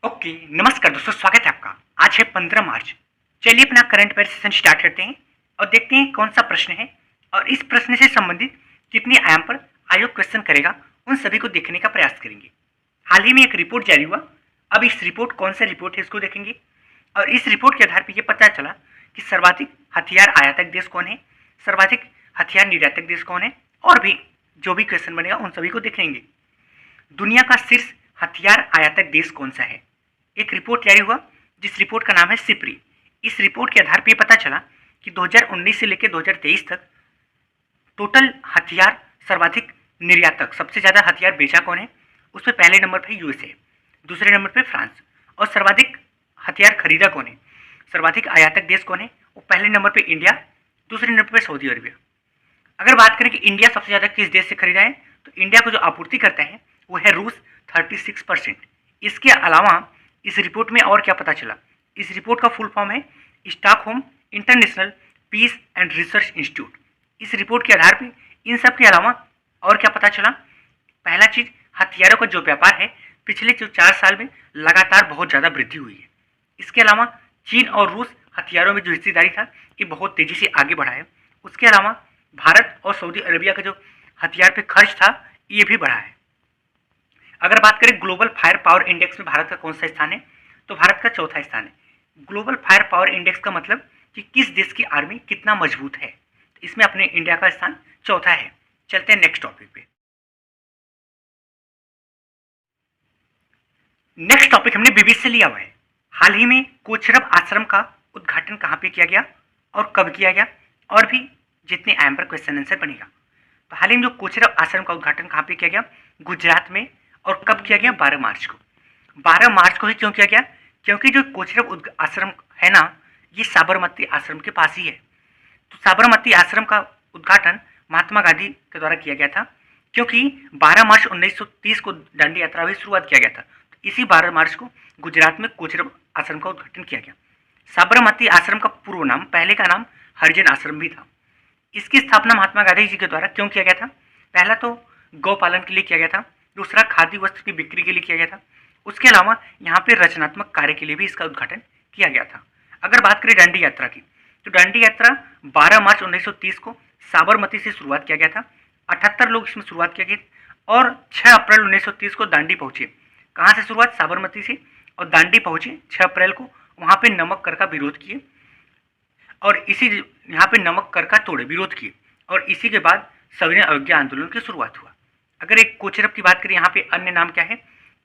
Okay, नमस्कार दोस्तों, स्वागत है आपका। आज है 15 मार्च। चलिए अपना करंट अफेयर सेशन स्टार्ट करते हैं और देखते हैं कौन सा प्रश्न है और इस प्रश्न से संबंधित कितनी आयाम पर आयोग क्वेश्चन करेगा, उन सभी को देखने का प्रयास करेंगे। हाल ही में एक रिपोर्ट जारी हुआ। अब इस रिपोर्ट कौन सा रिपोर्ट है इसको देखेंगे और इस रिपोर्ट के आधार पर यह पता चला कि सर्वाधिक हथियार आयातक देश कौन है, सर्वाधिक हथियार निर्यातक देश कौन है, और भी जो भी क्वेश्चन बनेगा उन सभी को देखेंगे। दुनिया का शीर्ष हथियार आयातक देश कौन सा है, एक रिपोर्ट जारी हुआ जिस रिपोर्ट का नाम है सिप्री। इस रिपोर्ट के आधार पर पता चला कि 2019 से लेकर 2023 तक टोटल हथियार सर्वाधिक निर्यातक, सबसे ज्यादा हथियार बेचा कौन है, उसमें पहले नंबर पर यूएसए, दूसरे नंबर पर फ्रांस, और सर्वाधिक हथियार खरीदा कौन है, सर्वाधिक आयातक देश कौन है, वो पहले नंबर पर इंडिया, दूसरे नंबर पर सऊदी अरबिया। अगर बात करें कि इंडिया सबसे ज्यादा किस देश से खरीदा है, तो इंडिया को जो आपूर्ति करता है वो है रूस 36%। इसके अलावा इस रिपोर्ट में और क्या पता चला, इस रिपोर्ट का फुल फॉर्म है Stockholm international peace and research institute. इस रिपोर्ट के आधार पर इन सब के अलावा और क्या पता चला, पहला चीज हथियारों का जो व्यापार है पिछले जो 4 साल में लगातार बहुत ज़्यादा वृद्धि हुई है। इसके अलावा चीन और रूस हथियारों में जो हिस्सेदारी था ये बहुत तेजी से आगे बढ़ा है। उसके अलावा भारत और सऊदी अरबिया का जो हथियार पे खर्च था ये भी बढ़ा है। अगर बात करें ग्लोबल फायर पावर इंडेक्स में भारत का कौन सा स्थान है, तो भारत का चौथा स्थान है। ग्लोबल फायर पावर इंडेक्स का मतलब कि किस देश की आर्मी कितना मजबूत है, तो इसमें अपने इंडिया का स्थान चौथा है। चलते हैं नेक्स्ट टॉपिक पे। नेक्स्ट टॉपिक हमने बीबीसी से लिया हुआ है। हाल ही में कोचरब आश्रम का उद्घाटन कहाँ पे किया गया और कब किया गया, और भी जितने आयाम पर क्वेश्चन आंसर बनेगा। तो हाल ही में जो कोचरब आश्रम का उद्घाटन कहाँ पे किया गया, गुजरात में, और कब किया गया, 12 मार्च को। 12 मार्च को ही क्यों किया गया, क्योंकि जो कोचरब आश्रम है ना, ये साबरमती आश्रम के पास ही है। तो साबरमती आश्रम का उद्घाटन महात्मा गांधी के द्वारा किया गया था, क्योंकि 12 मार्च 1930 को दांडी यात्रा की शुरुआत किया गया था। तो इसी 12 मार्च को गुजरात में कोचरब आश्रम का उद्घाटन किया गया। साबरमती आश्रम का पूर्व नाम, पहले का नाम हरिजन आश्रम भी था। इसकी स्थापना महात्मा गांधी जी के द्वारा क्यों किया गया था, पहला तो गौ पालन के लिए किया गया था, दूसरा खादी वस्त्र की बिक्री के लिए किया गया था, उसके अलावा यहाँ पे रचनात्मक कार्य के लिए भी इसका उद्घाटन किया गया था। अगर बात करें दांडी यात्रा की, तो दांडी यात्रा 12 मार्च 1930 को साबरमती से शुरुआत किया गया था। 78 लोग इसमें शुरुआत किया गया और 6 अप्रैल 1930 को दांडी पहुंचे। कहाँ से शुरुआत, साबरमती से, और दांडी पहुंचे 6 अप्रैल को। वहाँ पे नमक कर का विरोध किए और इसी यहाँ पे नमक कर का तोड़े विरोध किए, और इसी के बाद सविनय अवज्ञा आंदोलन की शुरुआत हुआ। अगर एक कोचरब की बात करें, यहाँ पे अन्य नाम क्या है,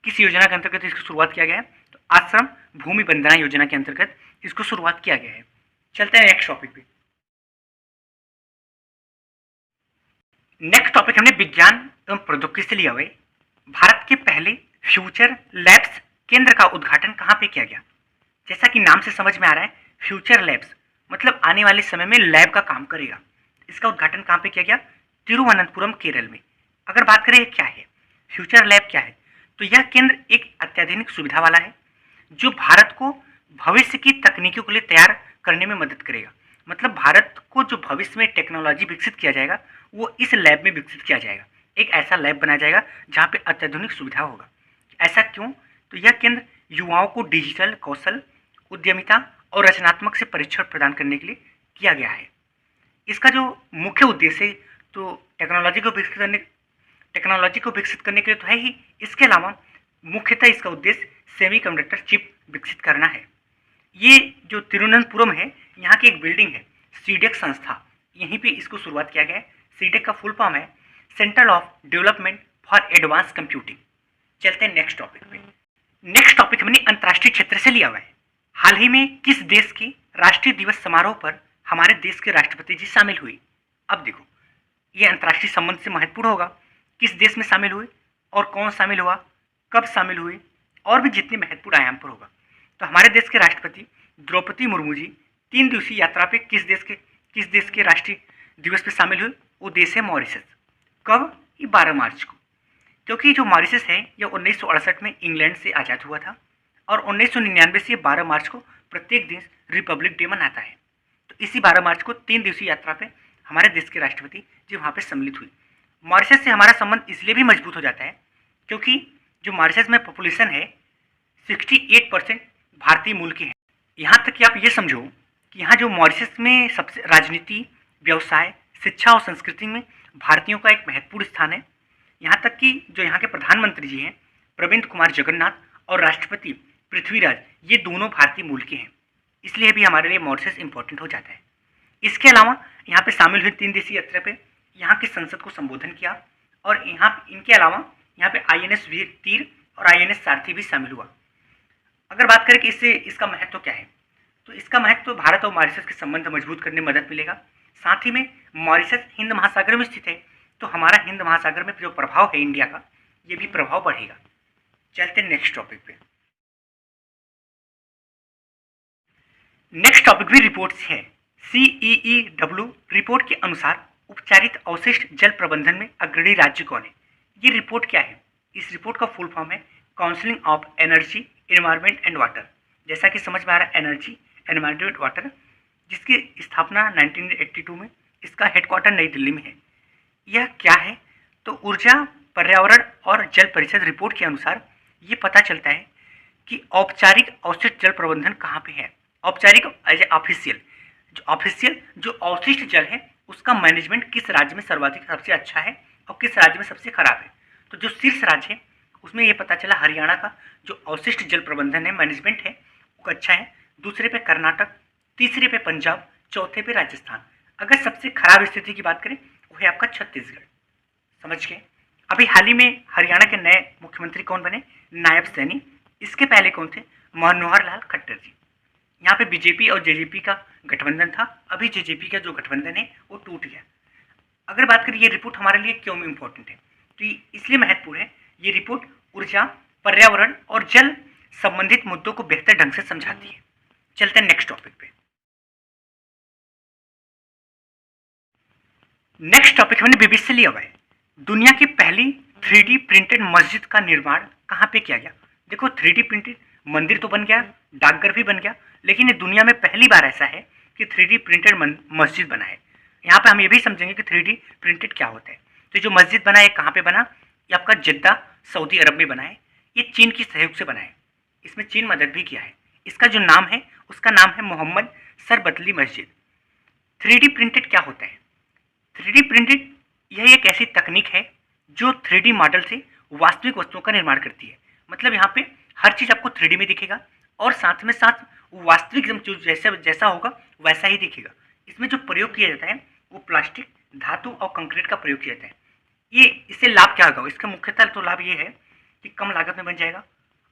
किस योजना के अंतर्गत इसकी शुरुआत किया गया है, तो आश्रम भूमि बंदना योजना के अंतर्गत इसको शुरुआत किया गया है। चलते हैं नेक्स्ट टॉपिक पे। नेक्स्ट टॉपिक हमने विज्ञान एवं प्रौद्योगिकी से लिया हुआ है। भारत के पहले फ्यूचर लैब्स केंद्र का उद्घाटन कहाँ पे किया गया। जैसा कि नाम से समझ में आ रहा है, फ्यूचर लैब्स मतलब आने वाले समय में लैब का काम करेगा। इसका उद्घाटन कहाँ पे किया गया, तिरुवनंतपुरम केरल में। अगर बात करें क्या है फ्यूचर लैब क्या है, तो यह केंद्र एक अत्याधुनिक सुविधा वाला है जो भारत को भविष्य की तकनीकों के लिए तैयार करने में मदद करेगा। मतलब भारत को जो भविष्य में टेक्नोलॉजी विकसित किया जाएगा वो इस लैब में विकसित किया जाएगा। एक ऐसा लैब बनाया जाएगा जहाँ पे अत्याधुनिक सुविधा होगा। ऐसा क्यों, तो यह केंद्र युवाओं को डिजिटल कौशल, उद्यमिता और रचनात्मक से परीक्षण प्रदान करने के लिए किया गया है। इसका जो मुख्य उद्देश्य है तो टेक्नोलॉजी को विकसित करने के लिए तो है ही, इसके अलावा मुख्यतः इसका उद्देश्य सेमीकंडक्टर चिप विकसित करना है। ये जो तिरुवनंतपुरम है, यहाँ की एक बिल्डिंग है सीडेक संस्था, यहीं पे इसको शुरुआत किया गया है। सीडेक का फुल फॉर्म है centre of development for advance computing. चलते हैं नेक्स्ट टॉपिक पे। नेक्स्ट टॉपिक हमने अंतर्राष्ट्रीय क्षेत्र से लिया हुआ है। हाल ही में किस देश के राष्ट्रीय दिवस समारोह पर हमारे देश के राष्ट्रपति जी शामिल हुए। अब देखो, ये अंतर्राष्ट्रीय संबंध से महत्वपूर्ण होगा, किस देश में शामिल हुए और कौन शामिल हुआ, कब शामिल हुए, और भी जितने महत्वपूर्ण आयाम पर होगा। तो हमारे देश के राष्ट्रपति द्रौपदी मुर्मू जी 3 दिवसीय यात्रा पे किस देश के राष्ट्रीय दिवस पे शामिल हुए, वो देश है मॉरिशस। कब, ये 12 मार्च को। क्योंकि जो मॉरिशस है यह 1968 में इंग्लैंड से आज़ाद हुआ था और 1999 से 12 मार्च को प्रत्येक देश रिपब्लिक डे मनाता है। तो इसी 12 मार्च को 3 दिवसीय यात्रा पे हमारे देश के राष्ट्रपति जी वहाँ पे सम्मिलित हुई। मॉरिशस से हमारा संबंध इसलिए भी मजबूत हो जाता है क्योंकि जो मॉरिशस में पॉपुलेशन है 68% भारतीय मूल के हैं। यहाँ तक कि आप ये समझो कि यहाँ जो मॉरिशस में सबसे राजनीति, व्यवसाय, शिक्षा और संस्कृति में भारतीयों का एक महत्वपूर्ण स्थान है। यहाँ तक कि जो यहाँ के प्रधानमंत्री जी हैं प्रविंद कुमार जगन्नाथ और राष्ट्रपति पृथ्वीराज, ये दोनों भारतीय मूल के हैं, इसलिए भी हमारे लिए मॉरिशस इंपॉर्टेंट हो जाता है। इसके अलावा यहाँ पे शामिल हुई 3 दिवसीय यात्रा पे यहाँ की संसद को संबोधन किया और यहाँ इनके अलावा यहाँ पे INS वीर तीर और INS सारथी भी शामिल हुआ। अगर बात करें कि इससे इसका महत्व क्या है, तो इसका महत्व भारत और मॉरिशस के संबंध मजबूत करने में मदद मिलेगा। साथ ही में मॉरिशस हिंद महासागर में स्थित है, तो हमारा हिंद महासागर में जो प्रभाव है इंडिया का, ये भी प्रभाव बढ़ेगा। चलते हैं नेक्स्ट टॉपिक पे। नेक्स्ट टॉपिक भी रिपोर्ट से है। CEEW रिपोर्ट के अनुसार उपचारित अवशिष्ट जल प्रबंधन में अग्रणी राज्य कौन है? ये रिपोर्ट क्या है? इस रिपोर्ट का फुल फॉर्म है counselling of energy, environment and water. जैसा कि समझ में आ रहा है, एनर्जी, एनवायरमेंट, वाटर, जिसकी स्थापना 1982 में, इसका हेडक्वार्टर नई दिल्ली में है। यह क्या है? तो ऊर्जा, पर्यावरण और जल परिषद रिपोर्ट के अनुसार ये पता चलता है कि औपचारिक अवशिष्ट जल प्रबंधन कहाँ पे है। औपचारिक एज ऑफिशियल जो अवशिष्ट जल है उसका मैनेजमेंट किस राज्य में सर्वाधिक सबसे अच्छा है और किस राज्य में सबसे खराब है। तो जो शीर्ष राज्य है उसमें ये पता चला हरियाणा का जो अवशिष्ट जल प्रबंधन है, मैनेजमेंट है, वो अच्छा है। दूसरे पे कर्नाटक, तीसरे पे पंजाब, चौथे पे राजस्थान। अगर सबसे खराब स्थिति की बात करें वो है आपका छत्तीसगढ़। समझ गए? अभी हाल ही में हरियाणा के नए मुख्यमंत्री कौन बने? नायब सैनी। इसके पहले कौन थे? मनोहर लाल खट्टर जी। यहाँ पे बीजेपी और जेजेपी का गठबंधन था, अभी जेजेपी का जो गठबंधन है वो टूट गया। अगर बात करें ये रिपोर्ट हमारे लिए क्यों इम्पोर्टेंट है, तो इसलिए महत्वपूर्ण है। ये रिपोर्ट ऊर्जा, पर्यावरण और जल संबंधित मुद्दों को बेहतर ढंग से समझाती है। चलते हैं नेक्स्ट टॉपिक पे। नेक्स्ट टॉपिक हमने बीबीसी से लिया हुआ है। दुनिया की पहली 3D प्रिंटेड मस्जिद का निर्माण कहाँ पे किया गया? देखो 3D प्रिंटेड मंदिर तो बन गया, डाकघर भी बन गया, लेकिन ये दुनिया में पहली बार ऐसा है कि 3D प्रिंटेड मस्जिद बना है। यहाँ पे हम ये भी समझेंगे कि 3D प्रिंटेड क्या होता है। तो जो मस्जिद बना है कहाँ पे बना? ये आपका जिद्दा, सऊदी अरब में बना है। ये चीन की सहयोग से बना है, इसमें चीन मदद भी किया है। इसका जो नाम है उसका नाम है मोहम्मद सरबतली मस्जिद। 3D प्रिंटेड क्या होता है? 3D प्रिंटेड यह एक ऐसी तकनीक है जो 3D मॉडल से वास्तविक वस्तुओं का निर्माण करती है। मतलब यहाँ पे हर चीज़ आपको 3D में दिखेगा और साथ में साथ वास्तविक जो जैसा होगा वैसा ही दिखेगा। इसमें जो प्रयोग किया जाता है वो प्लास्टिक, धातु और कंक्रीट का प्रयोग किया जाता है। ये इससे लाभ क्या होगा? इसका मुख्यतः तो लाभ ये है कि कम लागत में बन जाएगा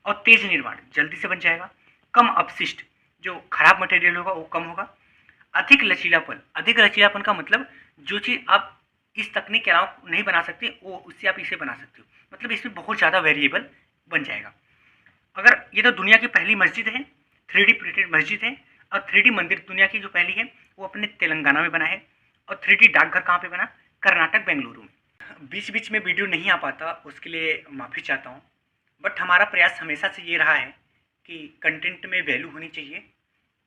और तेज निर्माण जल्दी से बन जाएगा। कम अपशिष्ट, जो खराब मटेरियल होगा वो कम होगा। अधिक लचीलापन का मतलब जो चीज़ आप इस तकनीक के अलावा नहीं बना सकते वो उससे आप इसे बना सकते हो। मतलब इसमें बहुत ज़्यादा वेरिएबल बन जाएगा। अगर ये तो दुनिया की पहली मस्जिद है, 3D प्रिंटेड मस्जिद है। और 3D मंदिर दुनिया की जो पहली है वो अपने तेलंगाना में बना है। और 3D डाकघर कहाँ पे बना? कर्नाटक, बेंगलुरु में। बीच बीच में वीडियो नहीं आ पाता, उसके लिए माफ़ी चाहता हूँ। बट हमारा प्रयास हमेशा से ये रहा है कि कंटेंट में वैल्यू होनी चाहिए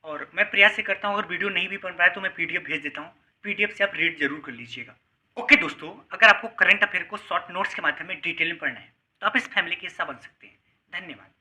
और मैं प्रयास ये करता हूँ। अगर वीडियो नहीं भी बन रहा है तो मैं PDF भेज देता हूँ, PDF से आप रीड जरूर कर लीजिएगा। ओके दोस्तों, अगर आपको करंट अफेयर को शॉर्ट नोट्स के माध्यम में डिटेल में पढ़ना है तो आप इस फैमिली के हिस्सा बन सकते हैं। धन्यवाद।